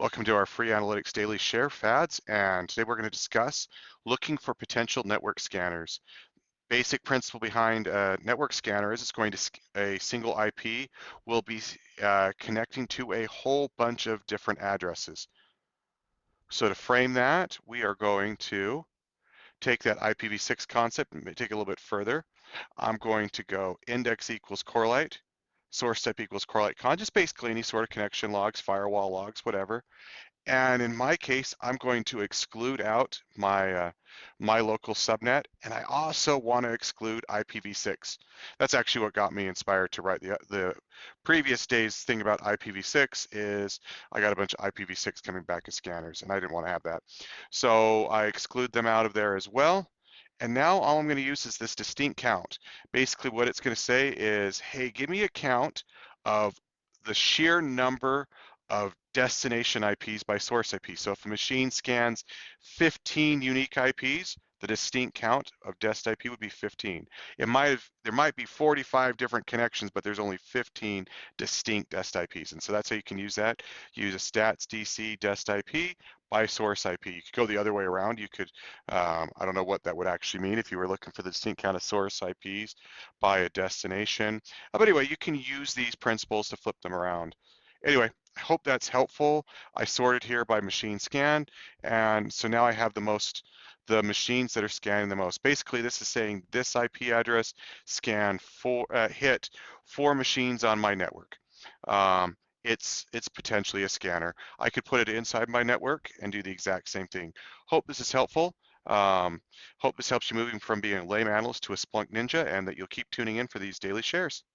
Welcome to our free analytics daily share fads, and today we're going to discuss looking for potential network scanners. Basic principle behind a network scanner is it's going to a single IP will be connecting to a whole bunch of different addresses. So to frame that, we are going to take that IPv6 concept and take it a little bit further. I'm going to go index equals correlate, source type equals correlate con, just basically any sort of connection logs, firewall logs, whatever. And in my case, I'm going to exclude out my local subnet, and I also want to exclude IPv6. That's actually what got me inspired to write the previous day's thing about IPv6 is I got a bunch of IPv6 coming back as scanners, and I didn't want to have that. So I exclude them out of there as well. And now all I'm going to use is this distinct count. Basically what it's going to say is, hey, give me a count of the sheer number of destination IPs by source IP. So if a machine scans 15 unique IPs, the distinct count of dest IP would be 15. There might be 45 different connections, but there's only 15 distinct dest IPs. And so that's how you can use that. Use a stats DC dest IP by source IP. You could go the other way around. You could, I don't know what that would actually mean if you were looking for the distinct count of source IPs by a destination. But anyway, you can use these principles to flip them around. Anyway, I hope that's helpful. I sorted here by machine scan, and so now I have the machines that are scanning the most. Basically, this is saying this IP address hit 4 machines on my network. It's potentially a scanner. I could put it inside my network and do the exact same thing. Hope this is helpful. Hope this helps you moving from being a lame analyst to a Splunk ninja, and that you'll keep tuning in for these daily shares.